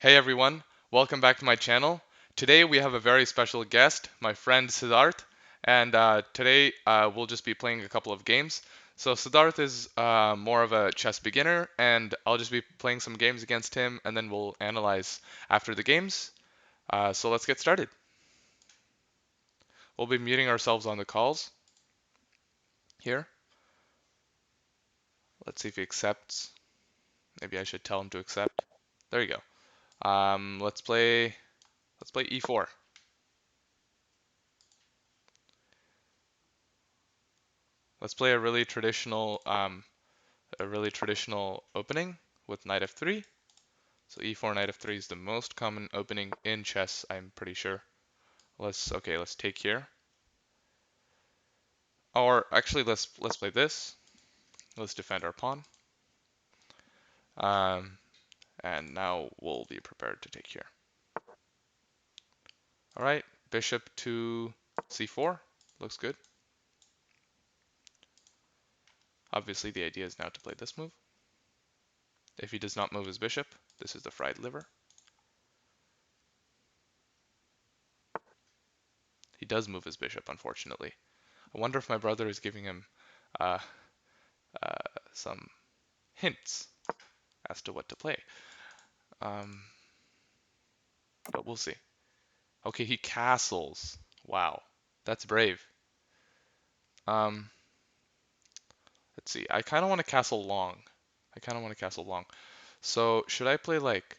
Hey everyone, welcome back to my channel. Today we have a very special guest, my friend Siddharth, and today we'll just be playing a couple of games. So Siddharth is more of a chess beginner, and I'll just be playing some games against him, and then we'll analyze after the games. So let's get started. We'll be muting ourselves on the calls here. Let's see if he accepts. Maybe I should tell him to accept. There you go. Let's play e4. Let's play a really traditional opening with knight f3. So e4 knight f3 is the most common opening in chess, I'm pretty sure. Let's take here. Or actually let's play this. Let's defend our pawn. Um, and now we'll be prepared to take here. All right, bishop to c4 looks good. Obviously the idea is now to play this move. If he does not move his bishop, this is the fried liver. He does move his bishop, unfortunately. I wonder if my brother is giving him uh, some hints as to what to play. Um, but we'll see. Okay, he castles. Wow, that's brave. Um, let's see. I kind of want to castle long. So should I play like?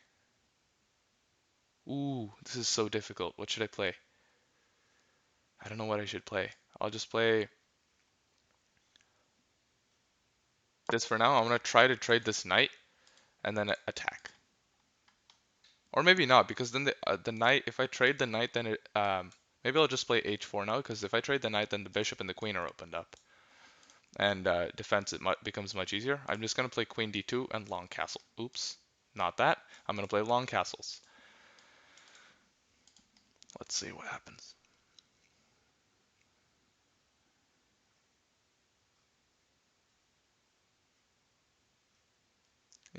Ooh, this is so difficult. What should I play? I don't know what I should play. I'll just play this for now. I'm gonna try to trade this knight and then attack. Or maybe not, because then the knight. If I trade the knight, then maybe I'll just play h4 now. Because if I trade the knight, then the bishop and the queen are opened up. And defense becomes much easier. I'm just going to play queen d2 and long castle. Oops, not that. I'm going to play long castles. Let's see what happens.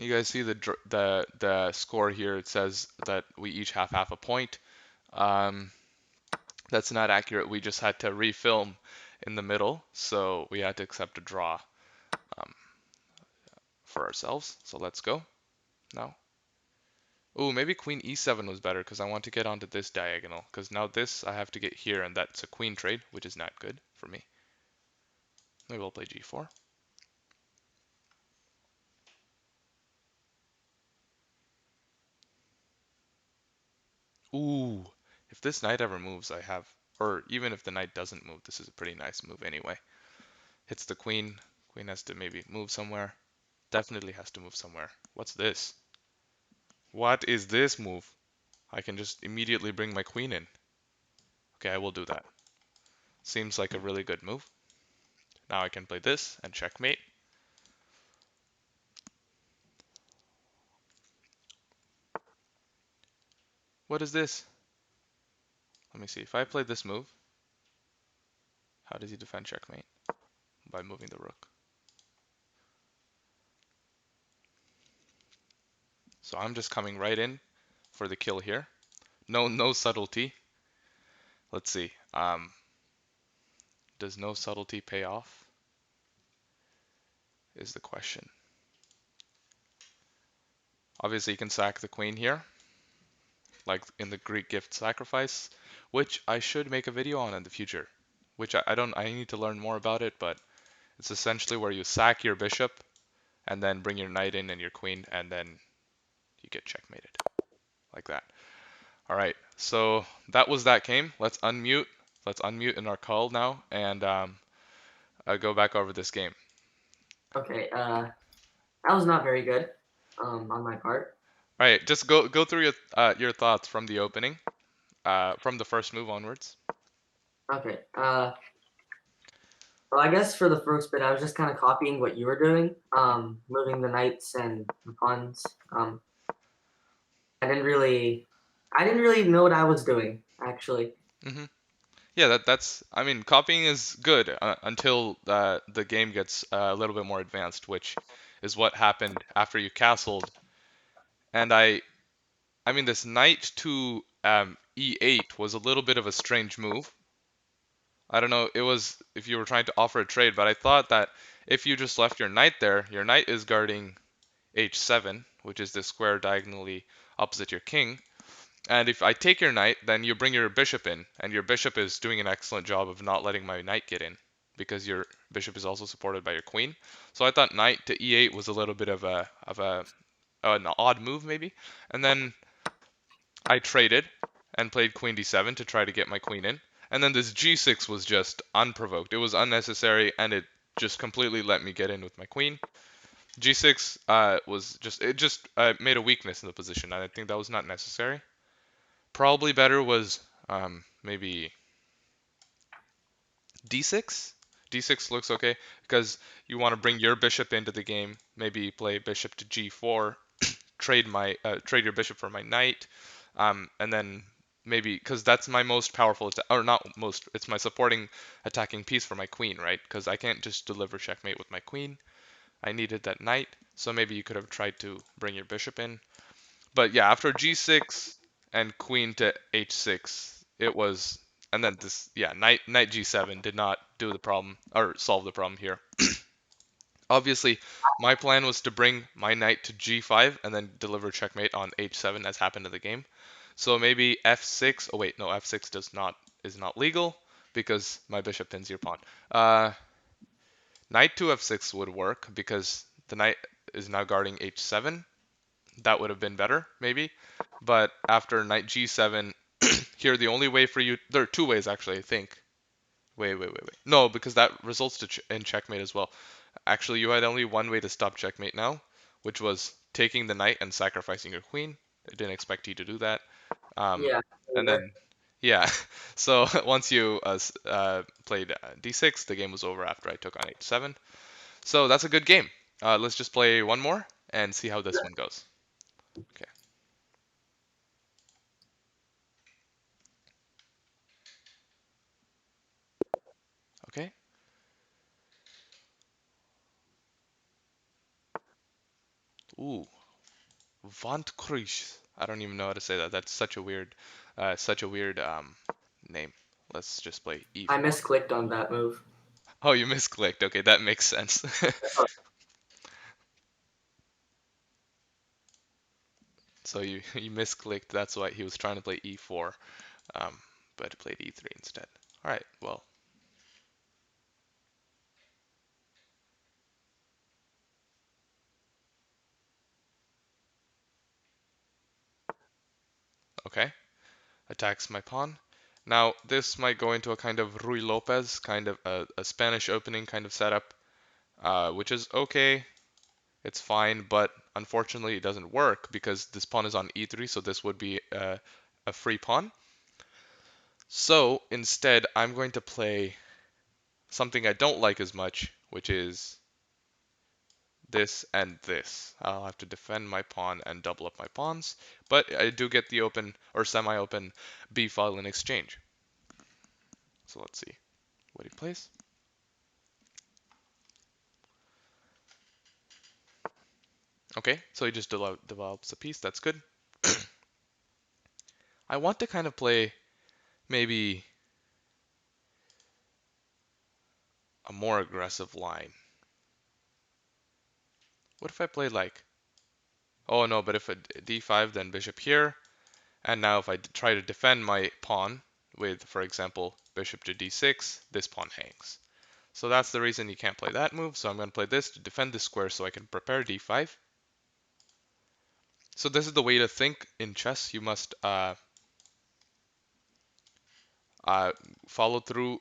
You guys see the score here. It says that we each have half a point. Um, that's not accurate. We just had to refilm in the middle, so we had to accept a draw um, for ourselves. So let's go now. Ooh, maybe queen e7 was better because I want to get onto this diagonal. Because now this I have to get here, and that's a queen trade, which is not good for me. Maybe we'll play g4. Ooh, if this knight ever moves, or even if the knight doesn't move, this is a pretty nice move anyway. Hits the queen. Queen has to maybe move somewhere. Definitely has to move somewhere. What's this? What is this move? I can just immediately bring my queen in. Okay, I will do that. Seems like a really good move. Now I can play this and checkmate. What is this? Let me see. If I play this move, how does he defend checkmate? By moving the rook. So I'm just coming right in for the kill here. No subtlety. Let's see. Does no subtlety pay off? Is the question. Obviously, you can sack the queen here, like in the Greek gift sacrifice, which I should make a video on in the future. Which I don't. I need to learn more about it, but it's essentially where you sack your bishop and then bring your knight in and your queen, and then you get checkmated like that. All right, so that was that game. Let's unmute. Let's unmute in our call now and go back over this game. Okay, that was not very good, on my part. All right, just go through your thoughts from the opening, from the first move onwards. Okay, well, I guess for the first bit, I was just kind of copying what you were doing, moving the knights and the pawns. I didn't really, I didn't really know what I was doing, actually. Hmm. Yeah, that's. I mean, copying is good until the game gets a little bit more advanced, which is what happened after you castled. And I mean, this knight to e8 was a little bit of a strange move. I don't know, it was if you were trying to offer a trade, but I thought that if you just left your knight there, your knight is guarding h7, which is the square diagonally opposite your king. And if I take your knight, then you bring your bishop in, and your bishop is doing an excellent job of not letting my knight get in, because your bishop is also supported by your queen. So I thought knight to e8 was a little bit of a an odd move maybe. And then I traded and played queen d7 to try to get my queen in. And then this g6 was just unprovoked. It was unnecessary, and it just completely let me get in with my queen. G6 was just it just made a weakness in the position, and I think that was not necessary. Probably better was maybe d6. D6 looks okay because you want to bring your bishop into the game. Maybe play bishop to g4, trade your bishop for my knight, and then maybe because that's my most powerful or not most, it's my supporting attacking piece for my queen, right? Because I can't just deliver checkmate with my queen. I needed that knight, so maybe you could have tried to bring your bishop in. But yeah, after g6 and queen to h6, it was, and then this, yeah, knight g7 did not do the problem or solve the problem here. Obviously, my plan was to bring my knight to g5 and then deliver checkmate on h7 as happened in the game. So maybe f6. Oh wait, no, f6 is not legal because my bishop pins your pawn. Knight to f6 would work because the knight is now guarding h7. That would have been better, maybe. But after knight g7, here the only way for you, there are two ways actually, I think. Wait. No, because that results in checkmate as well. Actually, you had only one way to stop checkmate now, which was taking the knight and sacrificing your queen. I didn't expect you to do that. Um, Yeah. and then, yeah. So once you played d6, the game was over after I took on h7. So that's a good game. Let's just play one more and see how this one goes. Okay. Okay. Ooh, Vantkruis. I don't even know how to say that. That's such a weird name. Let's just play I e4. misclicked on that move. Oh, you misclicked. Okay, that makes sense. So you misclicked. That's why he was trying to play e4, um, but played e3 instead. All right. Well, okay. Attacks my pawn. Now this might go into a kind of Rui Lopez, kind of a Spanish opening kind of setup, which is okay. It's fine, but unfortunately it doesn't work because this pawn is on e3, so this would be a free pawn. So instead, I'm going to play something I don't like as much, which is this and this. I'll have to defend my pawn and double up my pawns, but I do get the open or semi-open b file in exchange. So let's see what he plays. Okay, so he just develops a piece. That's good. I want to kind of play maybe a more aggressive line. What if I play like, oh no, but if a d5, then bishop here, and now if I try to defend my pawn with, for example, bishop to d6, this pawn hangs. So that's the reason you can't play that move. So I'm going to play this to defend this square so I can prepare d5. So this is the way to think in chess. You must uh, follow through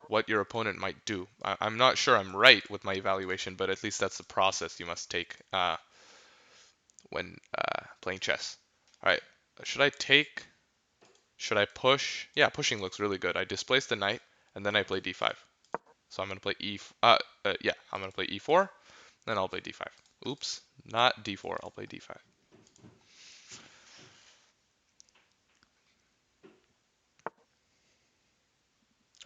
what your opponent might do. I'm not sure I'm right with my evaluation, but at least that's the process you must take when playing chess. All right, should I take? Should I push? Yeah, pushing looks really good. I displace the knight, and then I play d5. So I'm gonna play yeah, I'm gonna play e4, then I'll play d5. Oops, not d4. I'll play d5.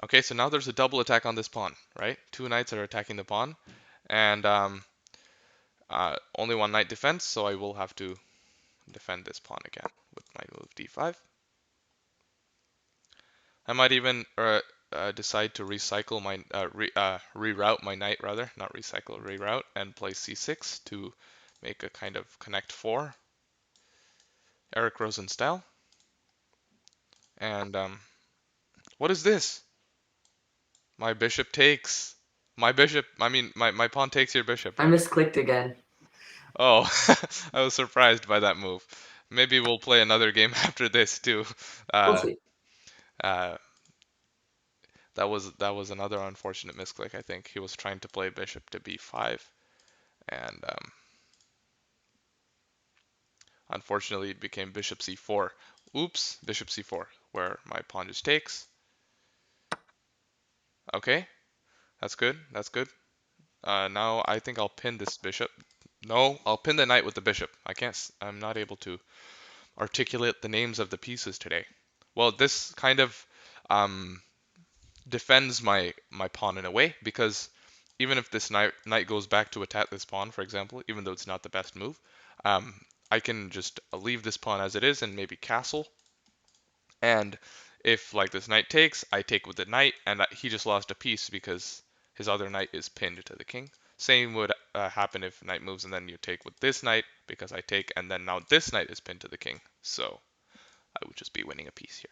Okay, so now there's a double attack on this pawn, right? Two knights are attacking the pawn, and only one knight defense, so I will have to defend this pawn again with my move d5. I might even decide to recycle my reroute my knight rather, not recycle, reroute, and play c6 to make a kind of connect four, Eric Rosen style. And what is this? My bishop takes. My bishop. I mean, my pawn takes your bishop. I misclicked again. Oh, I was surprised by that move. Maybe we'll play another game after this too. We'll Uh, see. uh, that was another unfortunate misclick. I think he was trying to play bishop to b5, and unfortunately it became bishop c4. Oops, bishop c4, where my pawn just takes. Okay, that's good. That's good. Now I think I'll pin this bishop. No, I'll pin the knight with the bishop. I'm not able to articulate the names of the pieces today. Well, this kind of um, defends my pawn in a way, because even if this knight goes back to attack this pawn, for example, even though it's not the best move, um, I can just leave this pawn as it is and maybe castle. And if like this knight takes, I take with the knight, and he just lost a piece because his other knight is pinned to the king. Same would happen if knight moves and then you take with this knight because I take, and then now this knight is pinned to the king. So I would just be winning a piece here.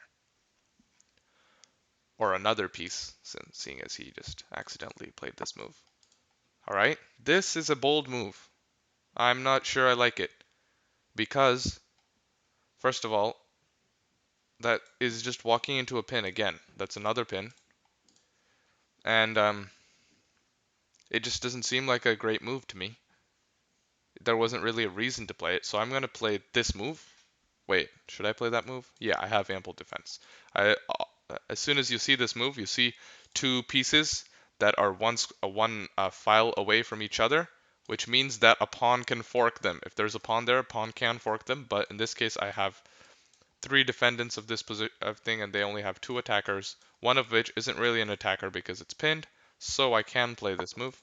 Or another piece, since seeing as he just accidentally played this move. Alright, this is a bold move. I'm not sure I like it. Because, first of all, that is just walking into a pin again. That's another pin. And it just doesn't seem like a great move to me. There wasn't really a reason to play it, so I'm going to play this move. Wait, should I play that move? Yeah, I have ample defense. As soon as you see this move, you see two pieces that are one file away from each other, which means that a pawn can fork them. If there's a pawn there, a pawn can fork them, but in this case I have three defendants of this thing, and they only have two attackers, one of which isn't really an attacker because it's pinned, so I can play this move,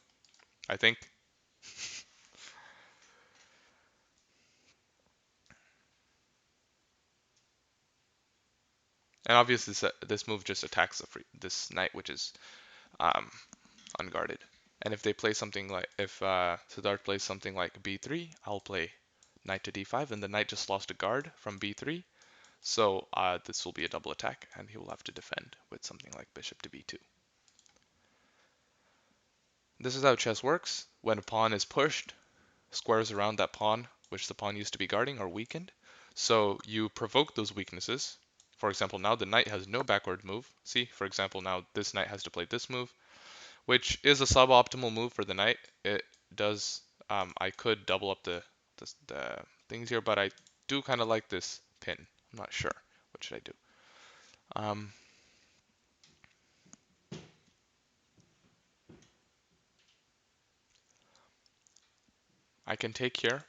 I think. And obviously this move just attacks this knight, which is um, unguarded. And if they play something like, if Siddharth plays something like b3, I'll play knight to d5, and the knight just lost a guard from b3. So this will be a double attack, and he will have to defend with something like bishop to b2. This is how chess works. When a pawn is pushed, squares around that pawn, which the pawn used to be guarding, are weakened. So you provoke those weaknesses. For example, now the knight has no backward move. See, for example, now this knight has to play this move, which is a suboptimal move for the knight. It does. I could double up the things here, but I do kind of like this pin. I'm not sure. What should I do? Um, I can take here,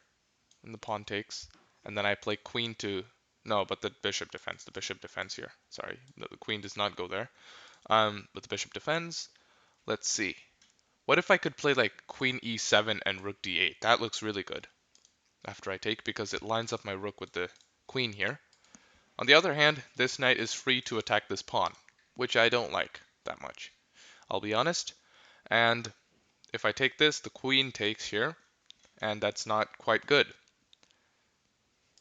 and the pawn takes, and then I play queen to. No, but the bishop defends. The bishop defends here. Sorry, the queen does not go there. But the bishop defends. Let's see. What if I could play like queen e7 and rook d8? That looks really good after I take, because it lines up my rook with the queen here. On the other hand, this knight is free to attack this pawn, which I don't like that much, I'll be honest. And if I take this, the queen takes here, and that's not quite good.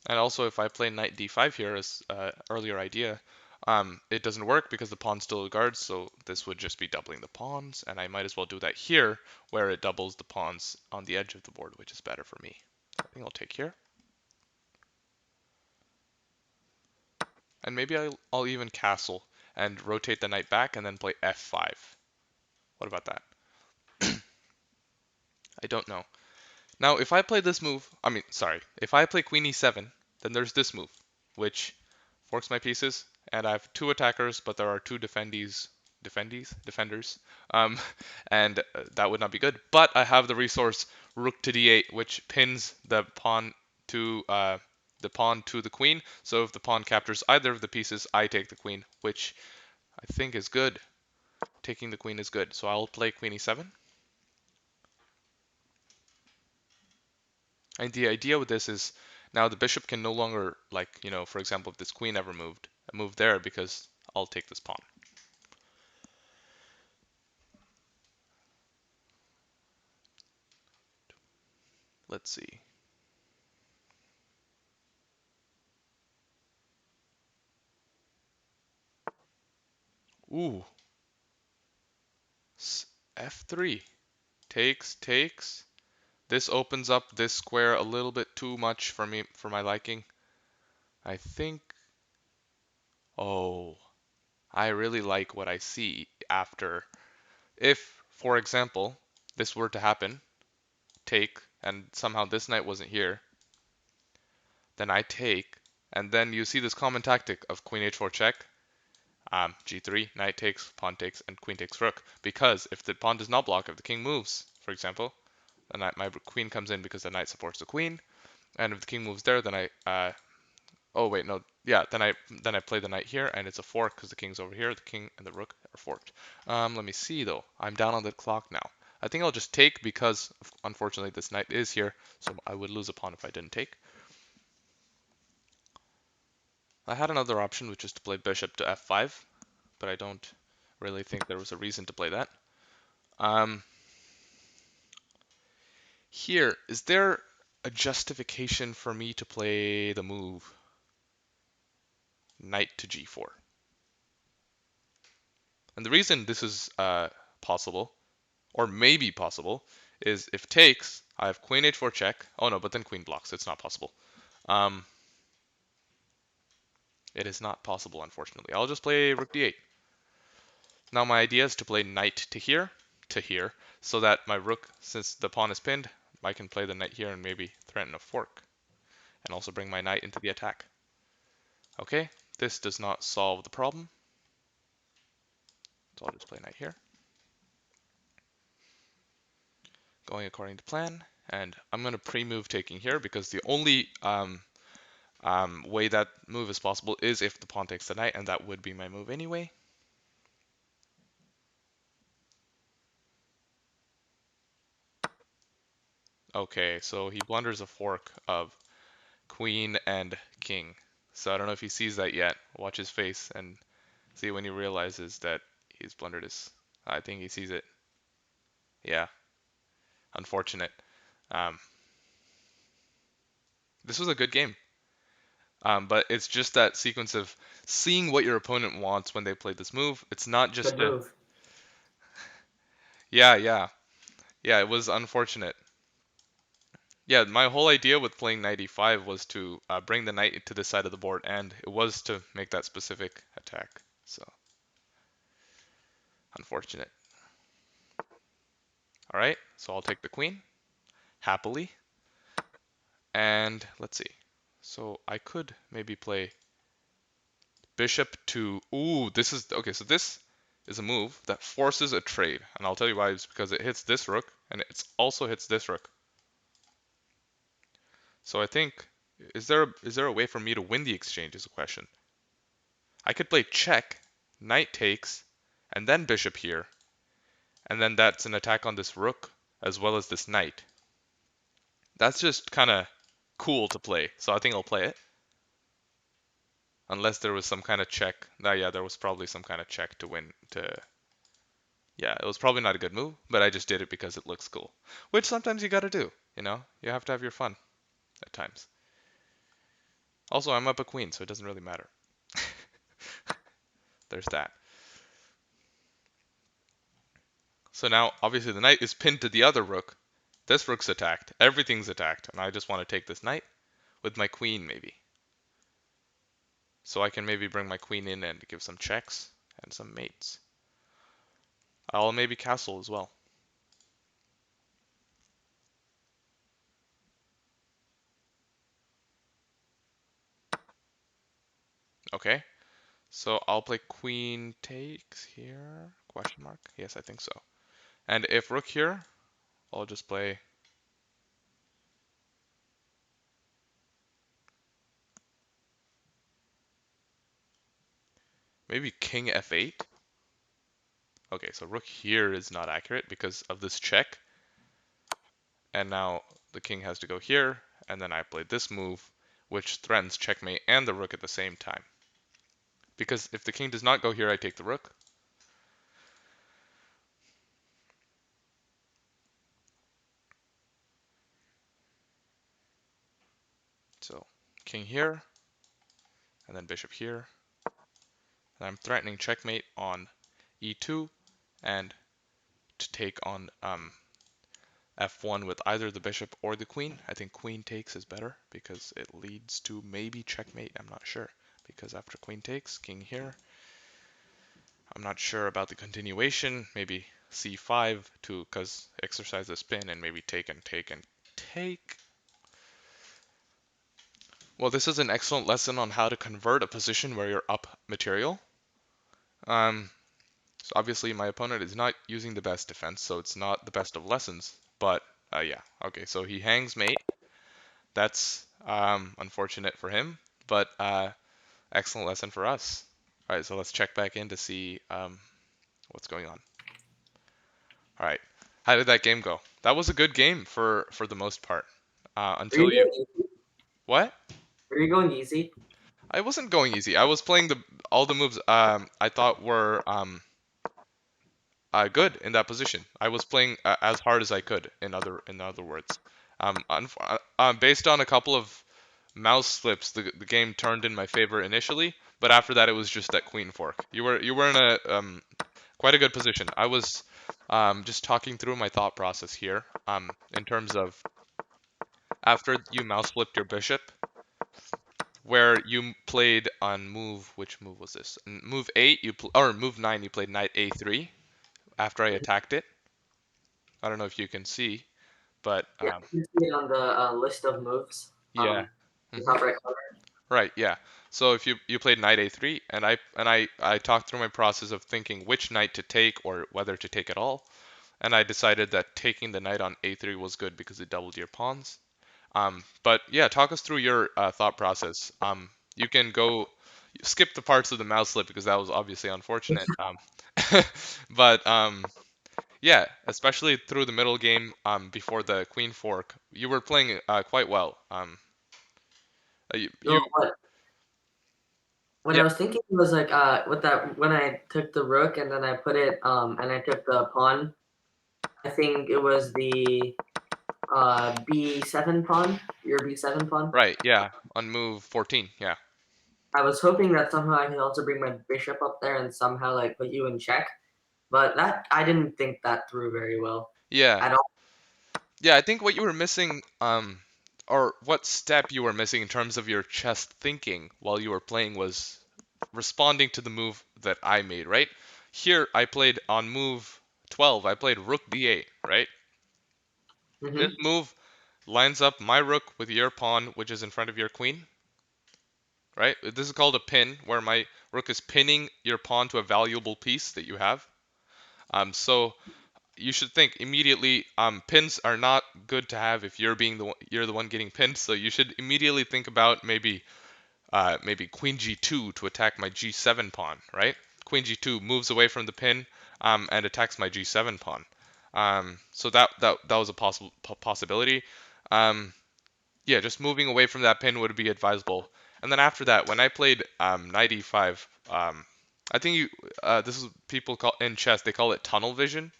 And also, if I play knight d5 here as earlier idea, it doesn't work because the pawn still guards, so this would just be doubling the pawns, and I might as well do that here, where it doubles the pawns on the edge of the board, which is better for me. I think I'll take here. And maybe I'll even castle and rotate the knight back and then play f5. What about that? I don't know. Now, if I play this move, if I play queen e7, then there's this move, which forks my pieces, and I have two attackers, but there are two defenders, um, and that would not be good. But I have the resource rook to d8, which pins the pawn to the queen. So if the pawn captures either of the pieces, I take the queen, which I think is good. Taking the queen is good. So I'll play queen e7. And the idea with this is Now the bishop can no longer, like, for example, if this queen ever move there because I'll take this pawn. Let's see. Ooh, f3. Takes. This opens up this square a little bit too much for me, for my liking. I think, oh, I really like what I see after. If, for example, this were to happen, take, and somehow this knight wasn't here, then I take, and then you see this common tactic of queen h4 check, g3, knight takes, pawn takes, and queen takes rook. Because if the pawn does not block, if the king moves, for example, then my queen comes in because the knight supports the queen, and if the king moves there, then oh wait, no, yeah, then I play the knight here, and it's a fork because the king's over here, the king and the rook are forked. Let me see though. I'm down on the clock now. I think I'll just take because unfortunately this knight is here, so I would lose a pawn if I didn't take. I had another option, which is to play bishop to f5, but I don't really think there was a reason to play that. Um, Here, is there a justification for me to play the move knight to g4? And the reason this is possible, or maybe possible, is if takes, I have queen h4 check. Oh no, but then queen blocks. It's not possible. Um, it is not possible, unfortunately. I'll just play rook d8. Now my idea is to play knight to here, so that my rook, since the pawn is pinned, I can play the knight here and maybe threaten a fork, and also bring my knight into the attack. Okay, this does not solve the problem, so I'll just play knight here. Going according to plan, and I'm going to pre-move taking here because the only way that move is possible is if the pawn takes the knight, and that would be my move anyway. Okay, so he blunders a fork of queen and king. So I don't know if he sees that yet. Watch his face and see when he realizes that he's blundered his. I think he sees it. Yeah, unfortunate. Um, this was a good game. But it's just that sequence of seeing what your opponent wants when they play this move. It's not Good just a, move. yeah, yeah, yeah, it was unfortunate. Yeah, my whole idea with playing knight e5 was to bring the knight to this side of the board, and it was to make that specific attack. So, unfortunate. All right, so I'll take the queen, happily. And let's see. So I could maybe play bishop to, ooh, this is, okay, so this is a move that forces a trade. And I'll tell you why, it's because it hits this rook, and it also hits this rook. So I think, is there a way for me to win the exchange is a question. I could play check, knight takes, and then bishop here, and then that's an attack on this rook as well as this knight. That's just kind of cool to play, so I think I'll play it. Unless there was some kind of check. Yeah, there was probably some kind of check to win. Yeah, it was probably not a good move, but I just did it because it looks cool. Which sometimes you gotta do, you know? You have to have your fun at times. Also, I'm up a queen, so it doesn't really matter. There's that. So now, obviously, the knight is pinned to the other rook. This rook's attacked. Everything's attacked, and I just want to take this knight with my queen, maybe. So I can maybe bring my queen in and give some checks and some mates. I'll maybe castle as well. Okay, so I'll play queen takes here? Question mark? Yes, I think so. And if rook here, I'll just play maybe king f8. Okay, so rook here is not accurate because of this check. And now the king has to go here, and then I played this move. which threatens checkmate and the rook at the same time. Because if the king does not go here, I take the rook. So king here, and then bishop here. And I'm threatening checkmate on e2, and to take on f1 with either the bishop or the queen. I think queen takes is better because it leads to maybe checkmate. I'm not sure. Because after queen takes, king here. I'm not sure about the continuation. Maybe c5 to because exercise the spin and maybe take and take and take. Well, this is an excellent lesson on how to convert a position where you're up material. Um, so obviously my opponent is not using the best defense, so it's not the best of lessons. But yeah, okay. So he hangs mate. That's unfortunate for him, but excellent lesson for us. All right, so let's check back in to see what's going on. All right, how did that game go? That was a good game for the most part. Were you Until you going easy? what? Were you going easy? I wasn't going easy. I was playing the all the moves I thought were good in that position. I was playing as hard as I could. In other words, based on a couple of mouse slips, the game turned in my favor initially, but after that it was just that queen fork. You were in a quite a good position. I was just talking through my thought process here in terms of after you mouse flipped your bishop, where you played on move. Which move was this? Move 8, or move 9, you played knight a3 after I attacked it. I don't know if you can see, but Yeah, you can see it on the list of moves. yeah. The hmm top right corner. Right, yeah. So if you played knight a3, and I talked through my process of thinking which knight to take or whether to take at all, and I decided that taking the knight on a3 was good because it doubled your pawns. But yeah, talk us through your thought process. You can go skip the parts of the mouse slip because that was obviously unfortunate. But yeah, especially through the middle game before the queen fork, you were playing quite well. So You what yeah, I was thinking was like with that when I took the rook and then I put it and I took the pawn. I think it was the B7 pawn, your B7 pawn. right, yeah, on move 14, yeah. I was hoping that somehow I could also bring my bishop up there and somehow like put you in check, but that I didn't think that through very well Yeah. at all. Yeah, I think what you were missing, or what step you were missing in terms of your chess thinking while you were playing was responding to the move that I made, right? Here, I played on move 12, I played rook d8, right? This Hmm. move lines up my rook with your pawn, which is in front of your queen, right? This is called a pin, where my rook is pinning your pawn to a valuable piece that you have. So you should think immediately. Pins are not good to have if you're the one getting pinned. So you should immediately think about maybe queen g2 to attack my g7 pawn, right? Queen g2 moves away from the pin and attacks my g7 pawn. So that was a possibility. Um, yeah, just moving away from that pin would be advisable. And then after that, when I played knight e5, I think this is people call in chess they call it tunnel vision,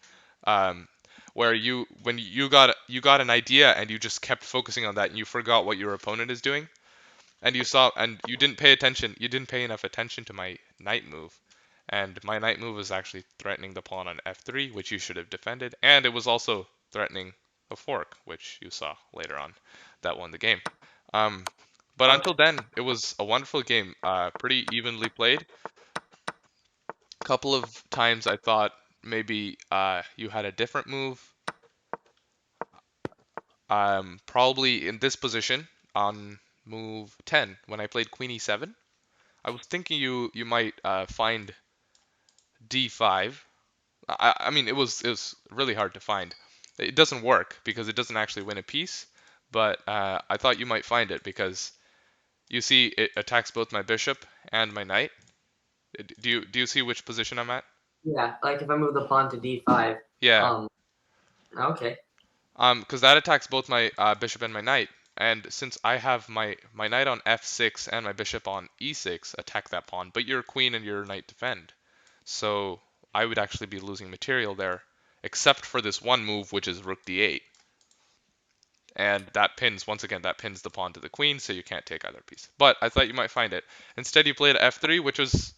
um, where when you got an idea and you just kept focusing on that and you forgot what your opponent is doing, and you didn't pay attention, you didn't pay enough attention to my knight move, and my knight move was actually threatening the pawn on f3, which you should have defended, and it was also threatening a fork, which you saw later on, that won the game. Um, but Okay. until then, it was a wonderful game, pretty evenly played. A couple of times I thought maybe you had a different move, probably in this position on move 10 when I played queen e7. I was thinking you might find d5. I mean it was really hard to find. It doesn't work because it doesn't actually win a piece, but I thought you might find it because you see it attacks both my bishop and my knight. Do you see which position I'm at? Yeah, like if I move the pawn to d5. Yeah. Um, okay. Because that attacks both my bishop and my knight, And since I have my knight on f6 and my bishop on e6, attack that pawn, but your queen and your knight defend. So I would actually be losing material there, except for this one move, which is rook d8. And that pins, once again, that pins the pawn to the queen, so you can't take either piece. But I thought you might find it. Instead, you played f3, which was,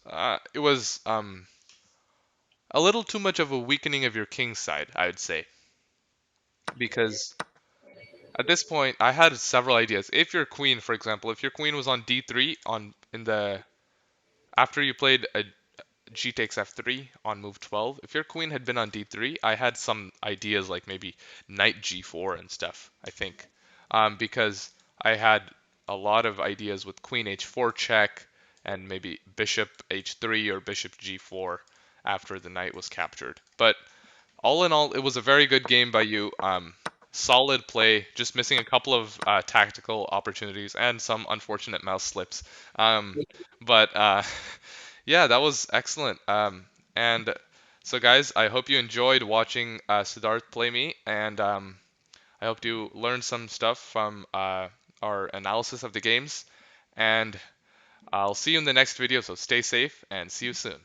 it was a little too much of a weakening of your king's side, I would say. Because at this point, I had several ideas. If your queen, for example, if your queen was on d3 on in the after you played a g takes f3 on move 12, if your queen had been on d3, I had some ideas like maybe knight g4 and stuff, I think. Because I had a lot of ideas with queen h4 check and maybe bishop h3 or bishop g4 after the knight was captured. But all in all, it was a very good game by you. Solid play, just missing a couple of tactical opportunities and some unfortunate mouse slips. Um, but yeah, that was excellent. And so, guys, I hope you enjoyed watching Siddharth play me, and I hope you learned some stuff from our analysis of the games. And I'll see you in the next video, so stay safe and see you soon.